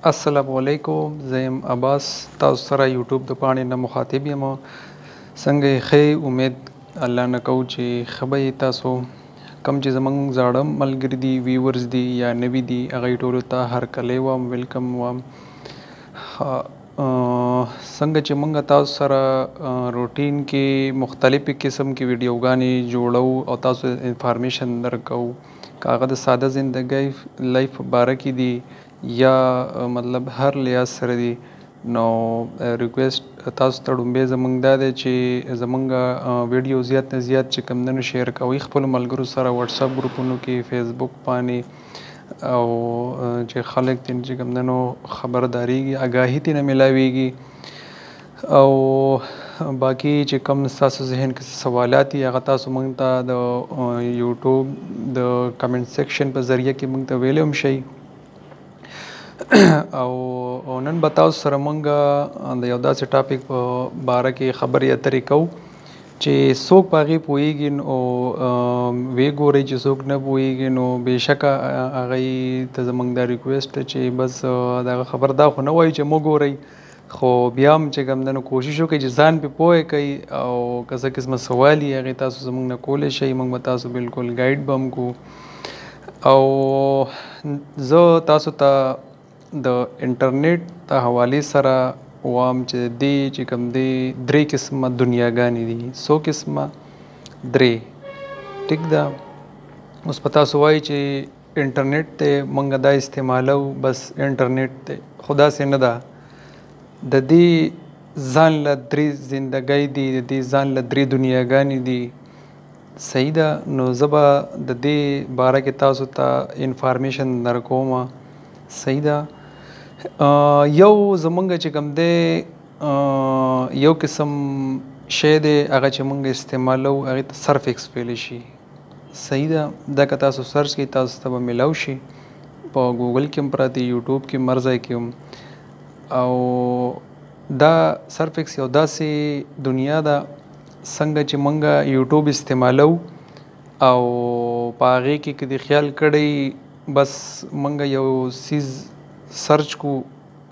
السلام علیکم، زه یم عباس، تاسو سره یوټیوب د پاڼې نه مخاطب یم. څنګه یې ښې؟ امید الله نه کوو چې ښه به یې تاسو. کوم چې زموږ زاړه ملګري دي، ویورز دي یا نوي دي، هغوی ټولو ته هرکلی وایم، ویلکم وایم. څنګه چې موږ تاسو سره روټین کې مختلفې قسم کې ویډیوګانې جوړو او تاسو انفارمیشن درکو، که هغه د ساده زندګۍ لایف په باره کې دي یا مطلب هر لحاظ سره دي، نو ریکویسټ تاسو ته ډومبی زموږ دا دی چې زموږ ویډیو زیات نه زیات چې کوم دنو شیر کوئ خپلو ملګرو سره، واتساپ ګروپونو کې، فیسبوک باندې، او چې خلک ترې چې کوم دنو خبرداریږي، آګاهي ترې نه میلاویږي. او باقي چې کوم ستاسو ذهن کې سوالات دي هغه تاسو موږ ته د یوټیوب د کمنټ سیکشن په ذریعه کې موږ ته ویلی هم شئ. او نن به تاسو سره مونږ د یو داسې ټاپک په باره کې خبرې اترې کوو چې څوک په هغې پوهېږي نو ویې ګورئ، چې څوک نه پوهېږي نو بېشکه هغوی ته زموږ دا ریکویسټ چې بس د هغه خبر دا خو نه وایي چې مه ګورئ، خو بیا هم چې کوم دی نو کوشش وکړئ چې ځان پرې پوه کړئ، او که څه قسمه سوال وي هغې تاسو زموږ نه کولی شئ، موږ به تاسو بالکل ګایډ به هم کوو. او زه تاسو ته د انټرنیټ د حوالې سره وایم چې دې چې کوم دی درې قسمه دنیاګانې دي. څو قسمه؟ درې. ټیک ده. اوس په تاسو وایي چې انټرنیټ دی موږ دا استعمالو، بس انټرنیټ دی، خو داسې نه ده. د دې ځان له درې زندګۍ دي، د دې ځان له درې دنیاګانې دي. صحیح ده. نو زه به د دې باره کې تاسو ته انفارمیشن درکوم. صحیح ده. یو زمونږ چې کوم دی یو قسم شی دی هغه چې مونږ استعمالو هغې ته سرف ایکس ویلی شي. صحیح ده. دا که تاسو سرچ کړئ تاسو ته به میلاو شي، په ګوګل کې هم پراته، یوټیوب کې هم، هر ځای کې هم. او دا سرف ایکس یو داسې دنیا ده څنګه چې مونږ یوټیوب استعمالو او په هغې کې که دې خیال کړی بس مونږ یو څیز سرچ کو،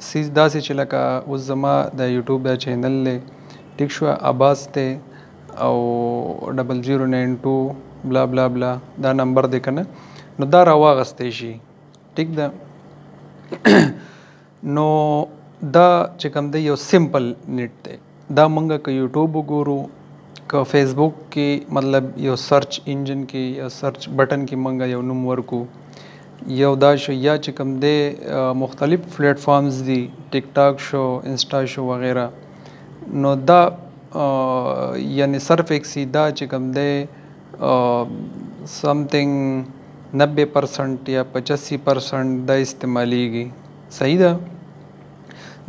څیز داسې چې لکه اوس زما د یوټیوب دا چینل دی، ټیک شوه، عباس دی او 0092 بلا بلا بلا دا نمبر دی که نه، نو دا راواغستی شي. ټیک ده. نو دا چې کوم دی یو سمپل نیټ دی. دا مونږ که یوټیوب وګورو، که فیسبوک کې مطلب یو سرچ انجن کې یا سرچ بټن کې مونږ یو نوم ورکو، یو دا شو، یا چې کوم دی مختلف پلیټ فارمز دي، ټیک ټاک شو، انسټا شو وغیرہ، نو دا یعنی سرف ایکس دا چې کوم دی سمثینګ 90% یا 85% دا استعمالیږي. صحیح ده.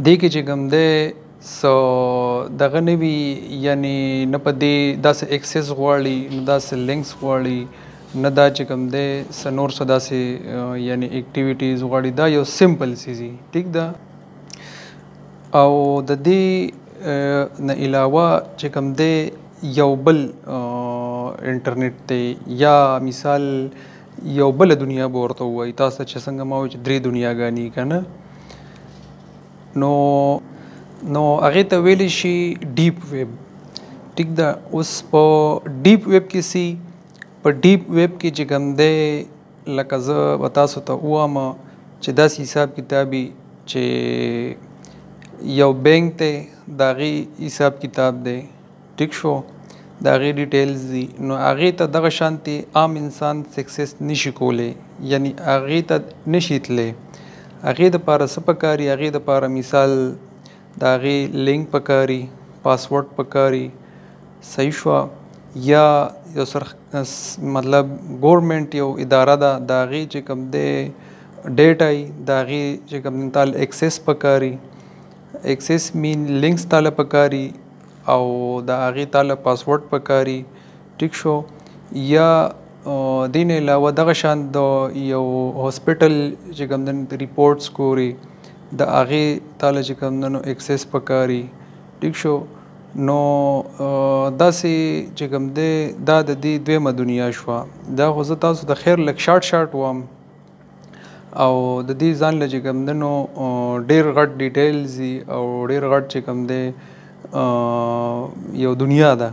دې کې چې کوم دی سو دغه نه وي، یعنی نه په دې داسې ایکسس غواړي، نه داسې لینکس غواړي، نه دا چې کوم دی څه نور څه داسې یعنی اکټیویټیز غواړي. دا یو سمپل څیز وي. ټیک ده. او د دې نه علاوه چې کوم دی یو بل انټرنیټ دی، یا مثال یو بله دنیا به ورته ووایي، تاسو ته چې څنګه ما وایي چې درې دنیاګانې که نه، نو هغې ته ویلی شي ډیپ ویب. ټیک ده. اوس په ډیپ ویب کې سي، په ډیپ ویب کې چې کوم دی لکه زه به تاسو ته ووایم چې داسې حساب کتابي چې یو بینک دی، د هغې حساب کتاب دی، ټیک شو، د هغې ډیټیلز دي، نو هغې ته دغه شانتې عام انسان سکسس نشي کولی، یعنی هغې ته نشي تللی. هغې دپاره څه پکاري؟ هغې دپاره مثال د هغې لینک پکاري، پاسورډ پکاري. صحیح شوه. یا یو سر مطلب ګورمنټ یو اداره ده، د هغې چې کوم دی ډیټا وي، د هغې چې کوم دی تاله ایکسس پکاري، ایکسس مین لینکس تاله پکاري، او د هغې تاله پاسورډ پکاري. ټیک شو. یا دې نه علاوه دغه شان د یو هاسپټل چې کوم دی ریپورټس ګوري، د هغې تاله چې کوم دی نو ایکسس پکاري. ټیک شو. نو داسې چې کوم دی دا د دې دویمه دنیا شوه. دا خو زه تاسو د خیر لږ شارټ وایم، او د دې ځان له چې کوم دی نو ډېر غټ ډیټیلز دي او ډېر غټ چې کوم دی یو دنیا ده.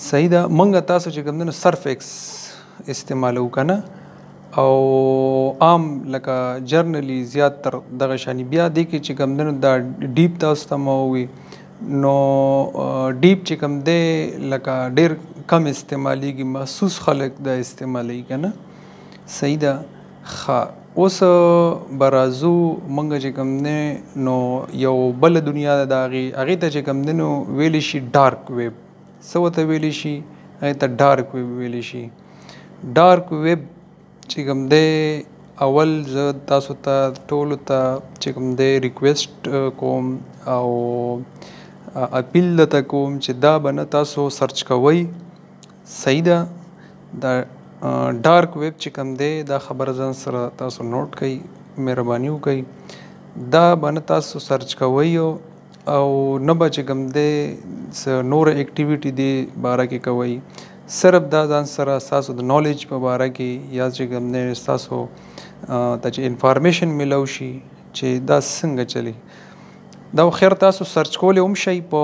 صحیح ده. موږ تاسو چې کوم دی نو سرف ایکس استعمالو که نه او عام لکه جرنلی زیات تر دغه شانې بیا دې کې چې کوم دی نو دا ډیپ تاسو ته مو وي نو ډیپ چې کوم دی لکه ډېر کم استعمالیږي، محسوس خلک دا استعمالوي که نه. صحیح ده. ښه اوس به راځو موږ چې کوم دی نو یو بله دنیا ده د هغې ته چې کوم دی نو ویلی شي ډارک ویب. څه ورته ویلی شي؟ هغې ته ډارک ویب ویلی شي. ډارک ویب چې کوم دی اول زه تاسو ته ټولو ته چې کوم دی ریکویسټ کوم او اپیل درته کوم چې دا به نه تاسو سرچ کوئ. صحیح ده. دا ډارک ویب چې کوم دی دا خبره ځان سره تاسو نوٹ کړئ، مهرباني وکړئ. دا به نه تاسو سرچ کوئ او نه به چې کوم دی څه نوره اکټیویټي دې باره کې کوئ. صرف دا ځان سره ستاسو د نالج په باره کې یا چې کوم دی ستاسو ته چې انفارمیشن میلو شي چې دا څنګه چلی. دا خیر تاسو سرچ کولی هم شئ په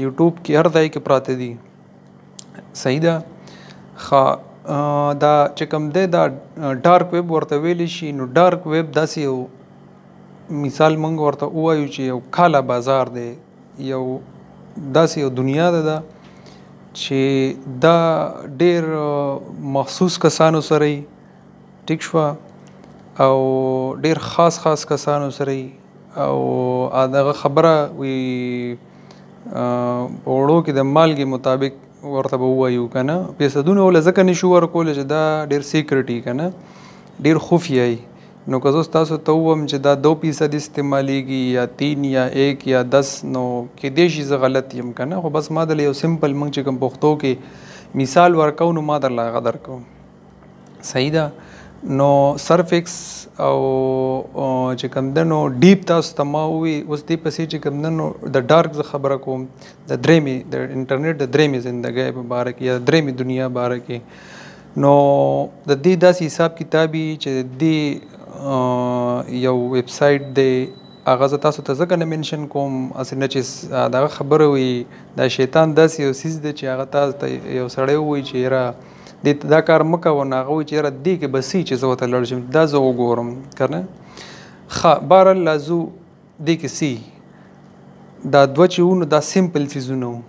یوټیوب کې، هر ځای کې پراته دي. صحیح ده. ښه دا چې کوم دی دا ډارک ویب ورته ویلی شي. نو ډارک ویب داسې یو مثال موږ ورته ووایو چې یو کالا بازار دی، یو داسې یو دنیا ده چې دا ډېر مخصوص کسانو سره یي، ټیک شوه، او ډېر خاص کسانو سره یي. او دغه خبره وي په وړو کې د مالګې مطابق ورته به ووایو که نه. پیسدونه وله ځکه نشو ورکولی چې دا ډېر سیکرټي که نه، ډېر خفیه یي. نو که زه تاسو ته ووایم چې دا 2% استعمالیږي یا 3 یا 1 یا 10 نو کیدای شي زه غلط یم که نه. خو بس ما دله یو سمپل موږ چې کوم پښتو کې مثال ورکو نو ما درله هغه درکوم. صحیح ده. نو سرف ایکس او چې کوم دی نو ډیپ تاسو ته ما ووي. اوس دې پسې چې کوم دی نو د ډارک زه خبره کوم د درېمې د انټرنیټ د درېمې زندګۍ په باره کې یا د درېمې دنیا باره کې. نو د دې داسې حساب کتابي چې دې یو ویب سایټ دی هغه زه تاسو ته ځکه نه منشن کوم هسې نه چې دغه خبره وي دا شیطان داسې یو څیز دی چې هغه تاسو ته یو سړی ووایي چې یاره دې ته دا کار مه کوه، نو هغه وایي چې یاره دې کې به څه چې زه ورته لاړ شم دا زه وګورم که نه. ښه بهرحال لازو دې کې څه دا دوه چې وو نو دا سمپل څیزونه وو.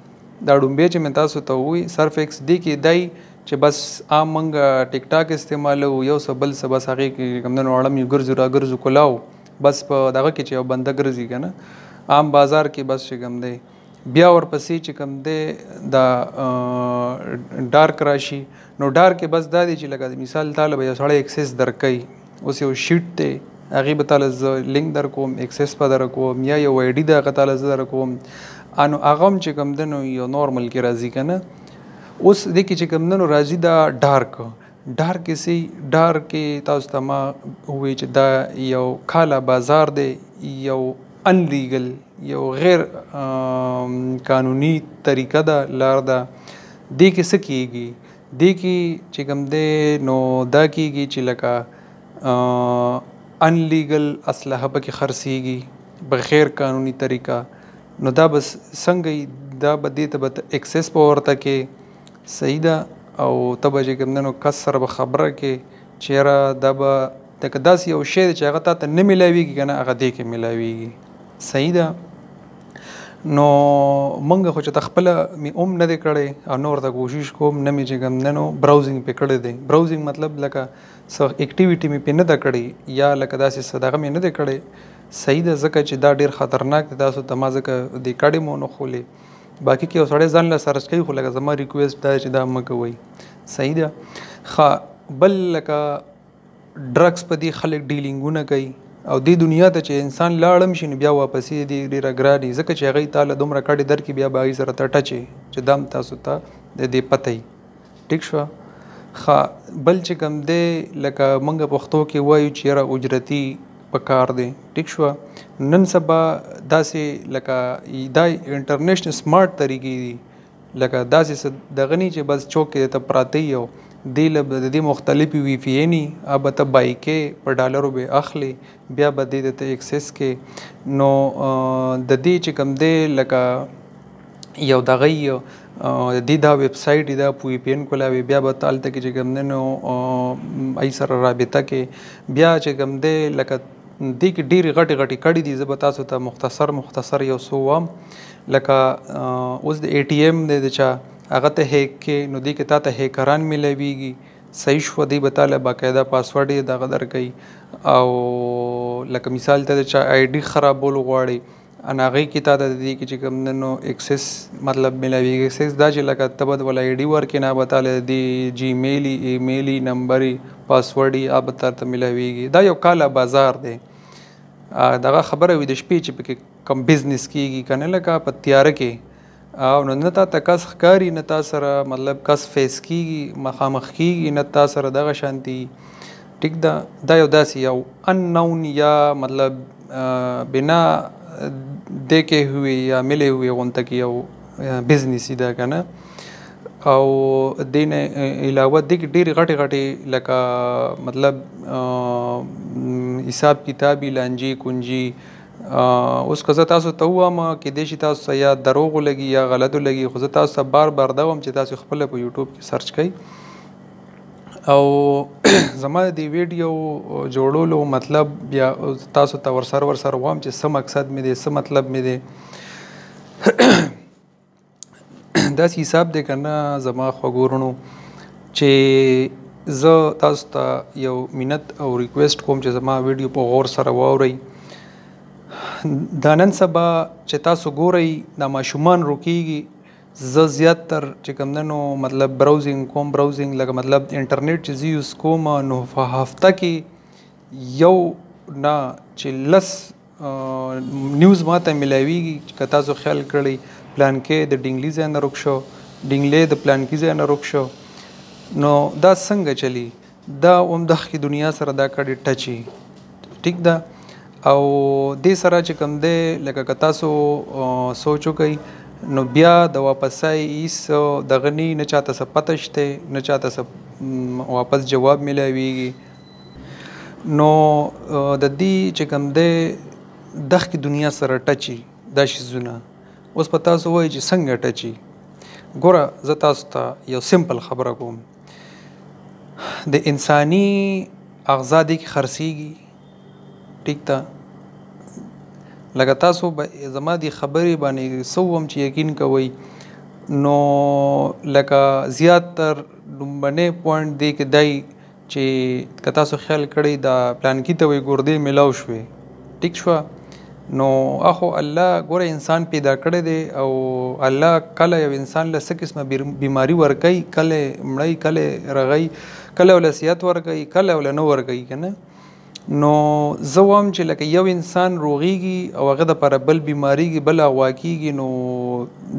دا ډومبی چې مې تاسو ته ووایي سرف ایکس دې کې دی چې بس عام موږ ټیک ټاک استعمالو یو څه بل څه بس هغې کې کوم دی نو اړم یو ګرځو را ګرځو کولاو بس په دغه کې چې یو بنده ګرځي که نه عام بازار کې بس چې کوم دی. بیا ورپسې چې کوم دی دا ډارک راشي. نو ډارک کې بس دا دی چې لکه مثال تاله به یو سړی اکسس درکوي. اوس یو شیټ دی هغې به تاله زه لینک در کوم، اکسس به در کوم، یا یو آی ډي ده هغه تاله زه در کوم. نو هغه هم چې کوم دی نو یو نارمل کې راځي که نه. اوس دې کې چې کوم دی نو راځي دا ډارک. ډارک کې څه ډارک کې تاسو ته ما ووایي چې دا یو کالا بازار دی، یو انلیګل یو غیر قانوني طریقه ده، لار ده. دې کې څه کېږي؟ دې کې چې کوم دی نو دا کېږي چې لکه انلیګل اسلحه پکې خرڅېږي بغیر قانوني طریقه. نو دا به څنګه دا به دې ته به اکسس په ورته کې. صحیح ده. او ته به چې کوم دی نو کس سره به خبره کې چې یاره دا به لکه داسې یو شی دی چې هغه تا ته نه میلاویږي که نه هغه دې کې میلاویږي. صحیح ده. نو موږ خو چې ته خپله مې هم نه دی کړی او نه ورته کوشش کوم نه مې چې کوم دی نو براوزنګ پې کړی دی. براوزنګ مطلب لکه څه اکټیویټي مې پې نه ده کړې یا لکه داسې څه دغه مې نه دی کړی. صحیح ده. ځکه چې دا ډېر خطرناک دی تاسو ته ما ځکه دې کاډې مو نه خولې. باقي کې یو سړی ځان له سرچ کوي خو لکه زما ریکویسټ دا چې دا مه کوئ. صحیح ده. ښه بل لکه ډرګس په دې خلک ډیلینګونه کوي او دې دنیا ته چې انسان لاړم شي نو بیا واپسې دې ډېره ګرانې ځکه چې هغوی تاله دومره کډې درکړي بیا به هغوی سره ته ټچې چې دا هم تاسو ته د دې پته وي. ټیک شوه. ښه بل چې کوم دی لکه موږ پښتو کې وایو چې یاره اجرتي په کار دی. ټیک شوه. نن سبا داسې لکه دا انټرنیشنل سمارټ طریقې دي لکه داسې څه دغه نه چې بس چوک کې ته پراته یي او دې له د دې مختلفې وی پی اینې به ته بای کې په ډالرو به اخلي بیا به دې ته اکسس کې نو د دې چې کوم دی لکه یو دغه دې دا ویب سایټ دا په وی پی این کولاوي بیا به ته هلته کې چې کوم دی نو ای سره رابطه کې بیا چې کوم دی لکه دې کې ډېرې غټې کړي دي. زه به تاسو ته مختصر یو څه وایم. لکه اوس د اے ټي ایم دی د چا هغه ته هیک کې نو دې کې تا ته هیکران میلاویږي. صحیح شوه دی به تاله باقاعده پاسورډ یې دغه درکوي او لکه مثال ته د چا آی ډي خرابولو غواړي ان هغې کې تا ته د دې کې چې کوم دی نو اکسس مطلب میلاویږي. اکسس دا چې لکه ته به ولا آی ډي ورکې نه به تاله د جی میل ایمیل نمبر پاسورډ یې به تاته میلاویږي. دا یو کاله بازار دی. دغه خبره وي د شپې چې پکې کم بزنس کېږي که نه لکه په تیاره کې او نو نه تا ته کس ښکاري نه تا سره مطلب کس فیس کېږي مخامخ کېږي نه تا سره دغه شانتي ټیک ده. دا یو داسې یو ان نون یا مطلب بنا دیکھے ہوئے یا ملے ہوئے غونته کې یو بزنس ده که نه. او دې نه علاوه دې کې ډېرې غټې لکه مطلب حساب کتابي لانجې کونجي اوس که زه تاسو ته ووایم کیدای شي تاسو ته یا دروغ ولګي یا غلطو لګي خو زه تاسو ته بار دا وایم چې تاسو خپله په یوټیوب کې سرچ کوئ او زما د دې ویډیو جوړولو مطلب بیا تاسو ته ورسره وایم چې څه مقصد مې دی څه مطلب مې دی. داسې حساب دی که نه زما خوږو وروڼو چې زه تاسو ته یو منت او ریکویسټ کوم چې زما ویډیو په غور سره واورئ. دا نن سبا چې تاسو ګورئ دا ماشومان روکېږي زه زیاتر چې کوم دی نو مطلب براوزینګ لکه مطلب انټرنیټ چې زه یوز کوم نو په هفته کې یو نه چې لس نیوز ماته میلاویږي که تاسو خیال کړئ پلان کې د ډینګلي ځای نه روک شو ډینګلی د پلان کې ځای نه روک شو نو دا څنګه چلی دا دغه دنیا سره دا کډې ټچي ټیک ده. او دې سره چې کوم دی لکه که تاسو سوچ وکئ نو بیا د واپسای هیڅ دغه نه چاته څه پته شته نه چاته څه واپس جواب میلاویږي. نو د دې چې کوم دی دغه دنیا سره ټچي دا شیزونه اوس په تاسو وایي چې څنګه ټچي. ګوره زه تاسو ته یو سمپل خبره کوم د انساني اغذا دې کې خرڅېږي ټیک ده. لکه تاسو به زما د خبرې باندې څه ووایم چې یقین کوئ نو لکه زیاتر لومبنی پوینټ دی کې دی چې که تاسو خیال کړئ دا پلانکي ته وایي ګردې میلاو شوې ټیک شوه نو اخو الله ګوره انسان پیدا کړی دی او الله کله یو انسان له څه قسمه بیماري ورکوي کله مړی کله رغی کله وله صحت ورکوي کله وله نه ورکوي که نه. نو زه وایم چې لکه یو انسان روغېږي او هغه دپاره بل بیماریږي بل اغوا کېږي نو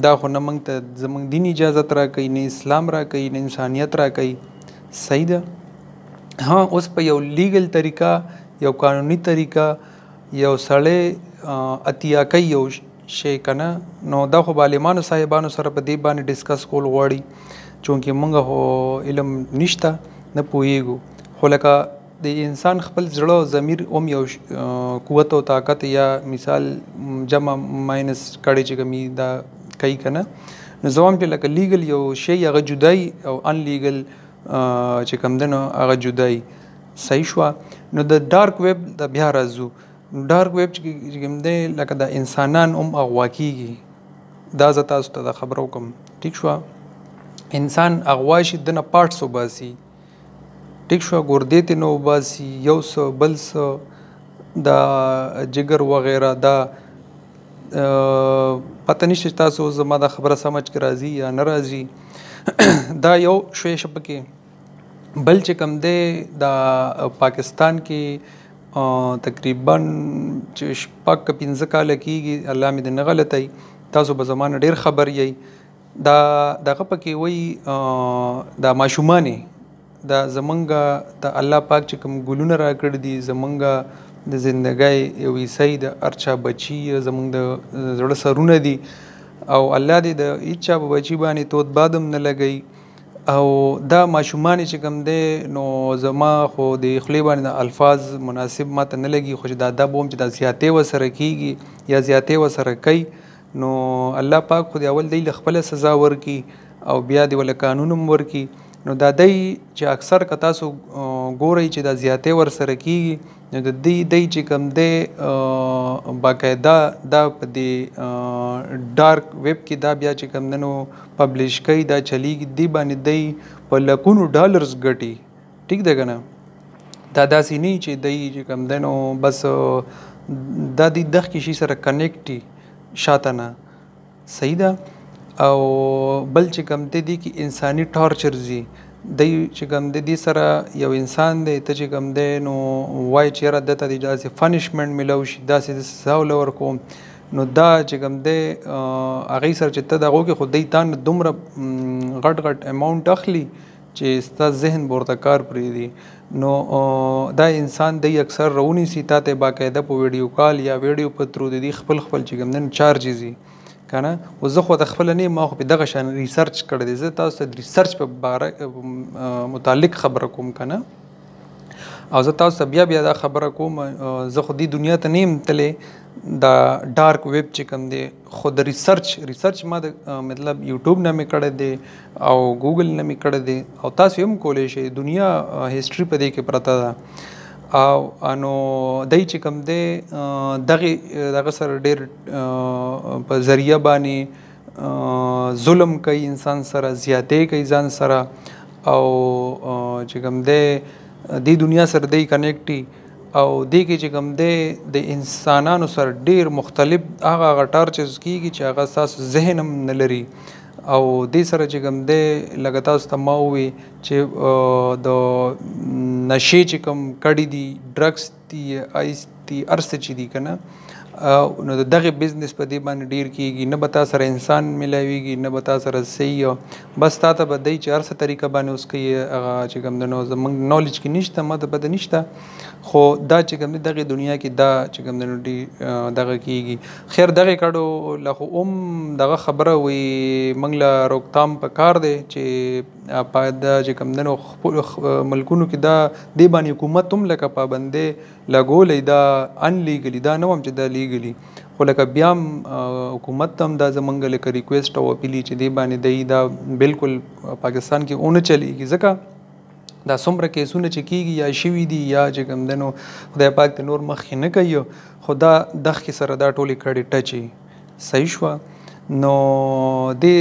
دا خو نه موږ ته زموږ دین اجازت راکوي نه اسلام راکوي نه انسانیت راکوي. صحیح ده. ها اوس په یو لیګل طریقه یو قانوني طریقه یو سړی اتیا کوي یو شی که نه نو دا خو به عالمانو صاحبانو سره په دې باندې ډسکس کول غواړي چونکې موږ خو علم نشته نه پوهېږو خو لکه د انسان خپل زړه ضمیر هم یو قوت او طاقت یا مثال جمع ماینس کړی چې کمی دا کوي که نه نو زه وایم چې لکه لیګل یو شی هغه جدای او ان لیګل چې کوم دی نو هغه جدای. صحیح شوه. نو د ډارک ویب د بیا راځو ډارک ویب چې کوم دی لکه د انسانان هم اغوا کېږي دا زه تاسو ته دا خبره وکړم ټیک شوه. انسان اغوا شي دنه پارټس وباسي ټیک شوه ګردې ترې نه وباسي یو څه بل څه دا جگر وغیره دا پته نشته تاسو زما دا خبره سمجھ کې راځي یا نه راځي دا یو شوی شه پکې. بل چې کوم دی دا پاکستان کې تقریبا چې شپږ که پنځه کاله کېږي الله مې دې نه غلطوي تاسو به زما نه ډېر خبر یئ دا دغه پکې وایي دا ماشومانې دا زمونږ د الله پاک چې کوم ګلونه راکړي دي زمونږ د زندګۍ یو حصه د هر چا بچي زمونږ د زړه سرونه دي او الله دې د هېڅ چا په بچي باندې تود باد هم نه لګوي او دا ماشومان چې کوم دی نو زما خو د خولې باندې الفاظ مناسب ماته نه لګي، خو چې دا بوم چې دا زیاتې ورسره کیږي یا زیاتې ورسره کوي نو الله پاک خو د اول دی له خپله سزا ورکي او بیا د ول قانون هم ورکي. نو دا دی چې اکثر که تاسو ګورئ چې دا زیاتې ورسره کیږي نو د دی چې کوم دی باقاعده دا په دې ډارک ویب کې دا بیا چې کوم دی نو پبلش کوي، دا چلیږي، دی باندې دی په لکونو ډالرز ګټي. ټیک دی که نه؟ دا داسې نه چې دی چې کوم دی نو بس دا دی دغه شي سره کنیکټي شاته نه. صحیح ده. او بل چې کوم دی کې انساني ټارچرز دي، دی چې کوم دی سره یو انسان دی ته چې کوم دی نو وایي چې یاره دته دی داسې پنشمنټ میلاو شي، داسې سزا وله ورکوم، نو دا چې کوم دی هغې سره چې ته د هغو کې خو دی تا نه دومره غټ اماونټ اخلي چې ستا ذهن به ورته کار پرېږدي. نو دا انسان دی اکثر راونیسي تا ته باقاعده په ویډیو کال یا ویډیو په ترو د دې خپل چې کوم دی چارجز دي که نه. او زه خو د خپله نه یم، ما خو په دغه شان ریسرچ کړی دی، زه تاسو ته د ریسرچ په باره متعلق خبره کوم که نه. او زه تاسو ته بیا دا خبره کوم، زه خو دې دنیا ته نه یم تللی، دا ډارک ویب چې کوم دی خو د ریسرچ ما د مطلب یوټیوب نه مې کړی دی او ګوګل نه مې کړی دی، او تاسو هم کولی شئ. دنیا هسټري په دې کې پرته ده. او نو دی چې کوم دی دغه سره ډېر په ذریعه باندې ظلم کوي انسان سره، زیاتې کوي ځان سره، او چې کوم دی دې دنیا سره دی کنیکټي، او دې کې چې کوم دی د انسانانو سره ډېر مختلف هغه ټارچرز کېږي چې هغه ستاسو ذهن هم نه لري. او دې سره چې کوم دی لکه تاسو ته ما ووي چې د نشې چې کوم کړي دي، ډرګس دي، آیس دي، هر څه چې دي که نه، نو د دغې بزنس په دې باندې ډېر کېږي. نه به تا سره انسان میلاویږي، نه به تا سره صحیح، بس تا ته به دی چې هر څه طریقه باندې اوس کوي هغه چې کوم دی نو زموږ نالج کې نشته، ما ته به نشته، خو دا چې کوم دی دغې دنیا کې دا چې کوم دی نو دغه کېږي. خیر دغې کډو له خو دغه خبره وي موږ له روکتام په کار دی چې دا چې کوم دی نو خپلو ملکونو کې دا دې باندې حکومت هم لکه پابندۍ لګولی، دا ان لیګلي، دا نه وایم چې دا لیګلي، خو لکه بیا هم حکومت ته هم دا زموږ لکه ریکویسټ او اپیل چې دې باندې دی دا بالکل پاکستان کې ونه چلیږي، ځکه دا څومره کیسونه چې کېږي یا شوي دي یا چې کوم دی نو خدای پاک ته نور مخکې نه کوي، خو دا دغې سره دا ټولې کړې ټچې. صحیح شوه. نو دې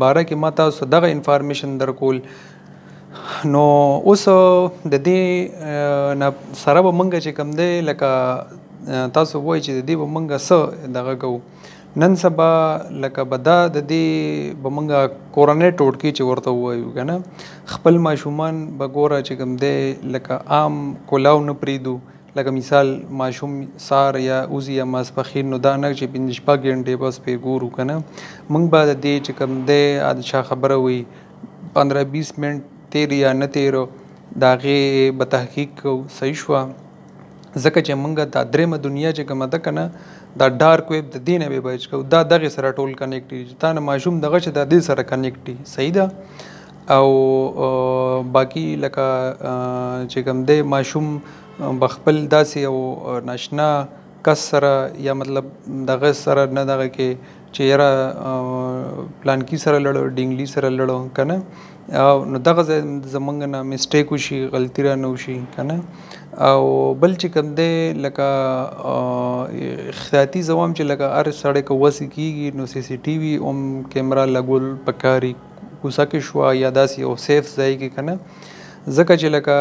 باره کې ما تاسو دغه انفارمیشن درکول. نو اوس د دې سره به موږ چې کوم دی لکه تاسو وایي چې د دې به موږ څه دغه کوو نن سبا، لکه به دا د دې به موږ کورنۍ ټوټکې چې ورته ووایو که نه، خپل ماشومان به ګوره چې کوم دی لکه عام کولاو نه پرېږدو. لکه مثال ماشوم سار یا اوزي یا ماسپښین، نو دا نه چې 5 غنټې بس پې ګورو که نه، موږ به د دې چې کوم دی چا خبره وي 15-20 منټ تیر یا نه تیرو د هغې به تحقیق کوو. صحیح شوه. ځکه چې موږ دا درېمه دنیا چې کومه ده که نه، دا ډارک ویب د دې نه به بچ کوو، دا دغې سره ټول کنیکټ دي چې تا نه ماشوم دغه چې دا دې سره کنیکټ دي. صحیح ده. او باقي لکه چې کوم دی ماشوم به خپل داسې یو ناشنا کس سره یا مطلب دغه سره نه دغه کې چې یاره پلانکي سره لړو، ډینګلي سره لړو که نه، نو دغه ځای زموږ نه مسټیک وشي، غلطي را نه وشي که نه. او بل چې کوم دی لکه احتیاطي زه وایم چې لکه هر سړی که وسې کېږي نو سی سی ټي وي هم کیمرا لګول پکاري، کوڅه کې شوه یا داسې یو سیف ځای کې که نه، ځکه چې لکه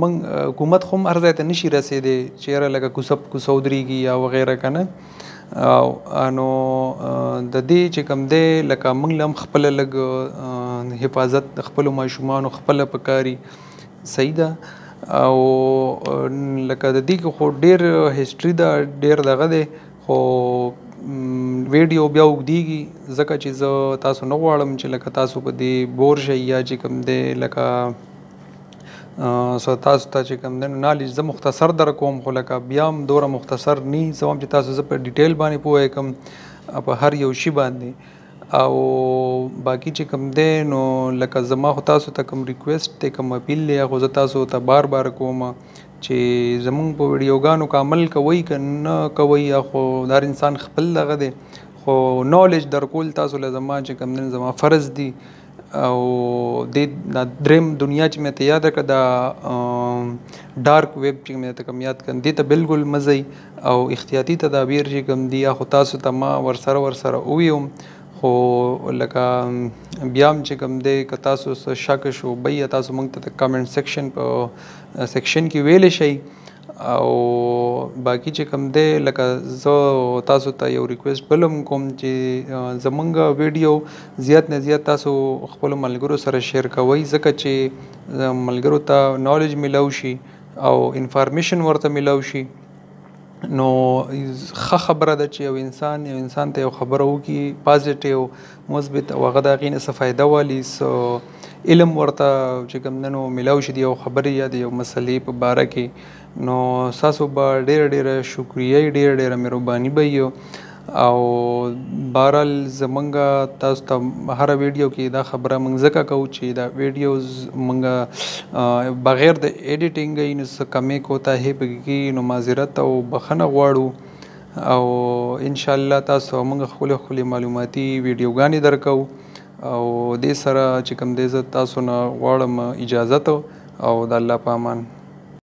موږ حکومت خو هم هر ځای ته نشي رسېدی چې یاره لکه کوڅه ودرېږي یا وغیره که نه. نو د دې چې کوم دی لکه موږ له هم خپله لږ حفاظت د خپلو ماشومانو خپله پکاري. صحیح ده. او لکه د دې کې خو ډېر هسټري ده، ډېر دغه دی، خو ویډیو بیا اوږدېږي، ځکه چې زه تاسو نه غواړم چې لکه تاسو په دې بور شئ یا چې کوم دی لکه تاسو ته چې کوم دی نالج زه مختصر در کوم، خو لکه بیا هم دومره مختصر نه زه وایم چې تاسو زه په ډیټیل باندې پوهه کړم په هر یو شي باندې. او باقي چې کوم دی نو لکه زما خو تاسو ته کوم ریکویسټ دی کوم اپیل دی خو زه تاسو ته بار کوم چې زمونږ په ویډیوګانو کې عمل کوئ که نه کوئ یا خو هر انسان خپل دغه دی خو نالج درکول تاسو له زما چې کوم دی زما فرض دی او د دریم دنیا چې مې ته یاد کړه دا ډارک ویب چې مې ته کوم یاد کړم دې ته بالکل مه ځئ او احتیاطي تدابیر چې کوم دي یا خو تاسو ته ما ورسره وویم خو لکه بیا هم چې کوم دی که تاسو څه شک شو یا تاسو موږ ته د کامنټ سیکشن په سیکشن کې ویلی شئ او باقي چې کوم دی لکه زه تاسو ته یو ریکویسټ بل هم کوم چې زمونږ ویډیو زیات نه زیات تاسو خپلو ملګرو سره شیر کوئ ځکه چې ملګرو ته نالج میلاو شي او انفارمیشن ورته میلاو شي نو ښه خبره ده چې یو انسان ته یو خبره وکړي پازیټیو مثبت او هغه د هغې نه څه فایده والي څه علم ورته چې کوم دی نو میلاو شي د یو خبرې یا د یو مسلې په باره کې نو ستاسو به ډېره شکریه ډېره مهرباني به وي او بهرحال زمونږ تاسو ته هره ویډیو کې دا خبره موږ ځکه کوو چې دا ویډیوز موږ بغیر د ایډیټینګ نو څه کمې کوتاهۍ پکې کېږي نو معذرت او بخښنه غواړو او انشاءالله تاسو موږ خپلې معلوماتي ویډیوګانې درکو او دې سره چې کوم دی زه تاسو نه غواړم اجازت او د الله په امان